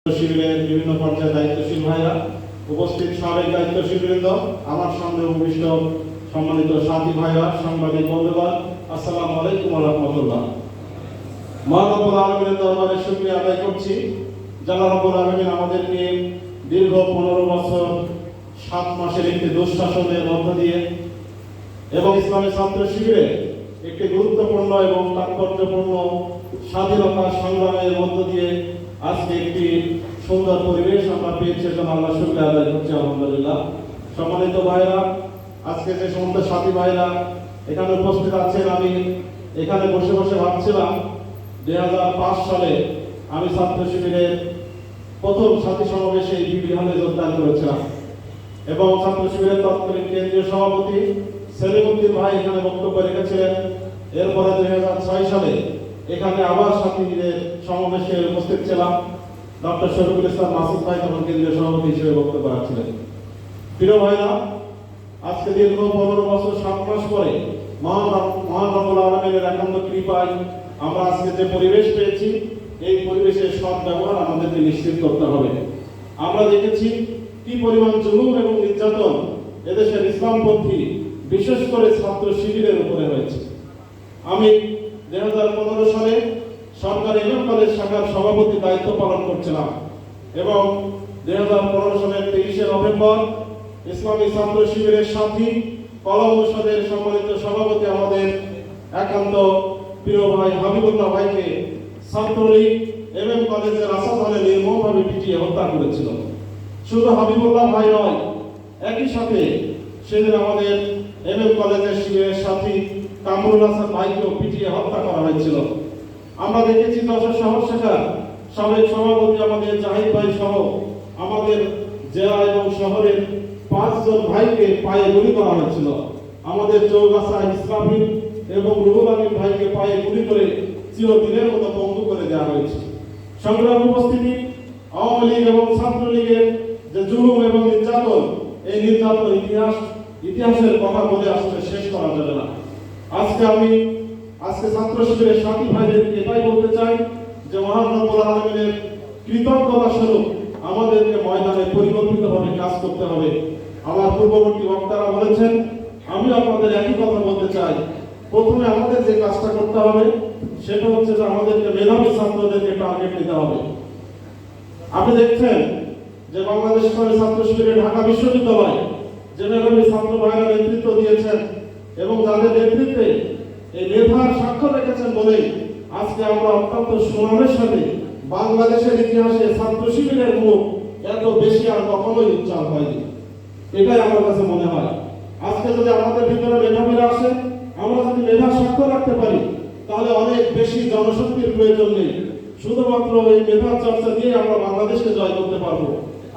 শিবিরের বিভিন্ন পর্যায়ে দায়িত্বশীল ভাইরা, উপস্থিত সাবেক দায়িত্বশীল বৃন্দ, আমার সামনে উপবিষ্ট সম্মানিত সাথী ভাইরা, সাংবাদিক বন্ধুগণ, আসসালামু আলাইকুম ওয়া রাহমাতুল্লাহ। মহান রব্বুল আলামিনের দরবারে শুকরিয়া আদায় করছি, যারা রব্বুল আলামিন আমাদেরকে দীর্ঘ 15 বছর 7 মাসের একটি দুঃশাসনের মধ্য দিয়ে এবং ইসলামী ছাত্র শিবিরে একটি গুরুত্বপূর্ণ এবং তাৎপর্যপূর্ণ স্বাধীনতা সংগ্রামের মধ্য দিয়ে আজকে একটি সুন্দর পরিবেশ আমরা পেয়েছি, এজন্য আল্লাহ শুকরিয়া আদায় করছি আলহামদুলিল্লাহ। সম্মানিত ভাইরা, আজকে যে সমস্ত সাথী ভাইরা এখানে উপস্থিত আছেন, আমি এখানে বসে বসে ভাবছিলাম 2005 সালে আমি ছাত্র শিবিরের প্রথম সাথী সমাবেশে এই বিবি হলে যোগদান করেছিলাম এবং ছাত্র শিবিরের তৎকালীন কেন্দ্রীয় সভাপতি সেলিমউদ্দিন ভাই এখানে বক্তব্য রেখেছিলেন। এরপরে 2006 সালে এখানে আবার সাথীদের সমাবেশে উপস্থিত ছিলাম, ডক্টর শরীফুল ইসলাম মাসুদ ভাই তখন কেন্দ্রীয় সভাপতি হিসেবে বক্তব্য রাখছিলেন। প্রিয় ভাইরা, আজকে দীর্ঘ 15 বছর 7 মাস পরে মহান রব্বুল আলামিনের একান্ত কৃপায় আমরা আজকে যে পরিবেশ পেয়েছি, এই পরিবেশের সৎ ব্যবহার আমাদেরকে নিশ্চিত করতে হবে। আমরা দেখেছি কি পরিমাণ জুলুম এবং নির্যাতন এদেশের ইসলামপন্থী বিশেষ করে ছাত্র শিবিরের উপরে হয়েছে। আমি 2015 সালে সরকারি এমএম কলেজ শাখার সভাপতি দায়িত্ব পালন করছিলাম এবং 2015 সালের 23শে নভেম্বর ইসলামী ছাত্র শিবিরের সাথী কলা অনুষদের সম্মানিত সভাপতি আমাদের একান্ত প্রিয় ভাই হাবিবুল্লাহ ভাইকে ছাত্রলীগ এমএম কলেজের আসাদ হলে নির্মমভাবে পিটিয়ে হত্যা করেছিল। শুধু হাবিবুল্লাহ ভাই নয়, একই সাথে সেদিন আমাদের এমএম কলেজের শিবিরের সাথী কামরুল হাসান ভাইকেও পিটিয়ে হত্যা করা হয়েছিল। আমরা দেখেছি যশোর শহর শাখার সাবেক সভাপতি আমাদের জাহিদ ভাই সহ আমাদের জেলা এবং শহরের 5 জন ভাইকে পায়ে গুলি করা হয়েছিল। আমাদের চৌগাছা ইসলামিক এবং রুহুল আমিন ভাইকে পায়ে গুলি করে চিরদিনের মতো পঙ্গু করে দেওয়া হয়েছে। সংগ্রাম উপস্থিতি, আওয়ামী লীগ এবং ছাত্রলীগের যে জুলুম এবং নির্যাতন, এই নির্যাতন ইতিহাসের কথা বলে আসলে শেষ করা যাবে না। আজকে ছাত্র শিবিরের সাথী ভাইদেরকে এটাই বলতে চাই যে মহান রব্বুল আলামিনের কৃতজ্ঞতা স্বরূপ আমাদেরকে ময়দানে পরিকল্পিতভাবে কাজ করতে হবে। আমার পূর্ববর্তী বক্তারা বলেছেন, আমি আপনাদের একই কথা বলতে চাই। প্রথমে আমাদের যে কাজটা করতে হবে সেটা হচ্ছে যে আমাদেরকে মেধাবী ছাত্রদেরকে টার্গেট নিতে হবে। আপনি দেখছেন যে বাংলাদেশ ছাত্র শিবিরের ঢাকা বিশ্ববিদ্যালয় যে মেধাবী ছাত্র ভাইরা নেতৃত্ব দিয়েছেন এবং যাদের নেতৃত্বে এই মেধার সাক্ষ্য রেখেছেন বলে আজকে আমরা অত্যন্ত সুনামের সাথে বাংলাদেশের ইতিহাসে ছাত্র শিবিরের মুখ এত বেশি আর কখনোই উচ্চারণ হয়নি। এটাই আমার কাছে মনে হয়। আজকে যদি আমাদের ভিতরে মেধাবীরা আসে, আমরা যদি মেধার সাক্ষ্য রাখতে পারি, তাহলে অনেক বেশি জনশক্তির প্রয়োজন নেই। শুধুমাত্র এই মেধার চর্চা দিয়ে আমরা বাংলাদেশকে জয় করতে পারবো।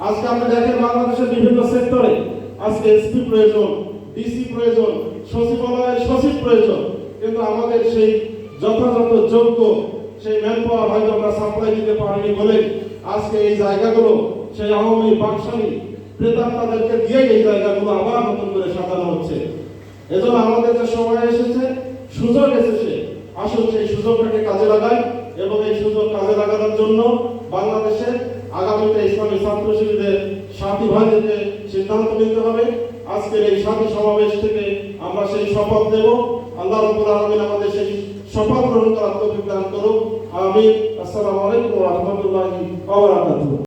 আজকে আপনি দেখেন বাংলাদেশের বিভিন্ন সেক্টরে আজকে এসপি প্রয়োজন, ডিসি প্রয়োজন, সচিবালয়ের সচিব প্রয়োজন, কিন্তু আমাদের সেই যথাযথ যোগ্য সেই ম্যান পাওয়ার হয়তো আমরা সাপ্লাই দিতে পারিনি বলে আজকে এই জায়গাগুলো সেই আওয়ামী বাকশালী প্রেতাত্মাদেরকে দিয়ে এই জায়গাগুলো আবার নতুন করে সাজানো হচ্ছে। এজন্য আমাদের যে সময় এসেছে, সুযোগ এসেছে, আসুন সেই সুযোগটাকে কাজে লাগাই এবং এই সুযোগ কাজে লাগানোর জন্য বাংলাদেশে আগামীতে ইসলামী ছাত্র শিবিরের সাথী ভাইদেরকে সিদ্ধান্ত নিতে হবে। আজকের এই সাথী সমাবেশ থেকে আমরা সেই শপথ দেব। আল্লাহ রাব্বুল আলামিন আমাদের সেই শপথ গ্রহণ করার তৌফিক দান করুন। আমিন। আসসালামু আলাইকুম ওয়া রাহমাতুল্লাহি ওয়া বারাকাতুহু।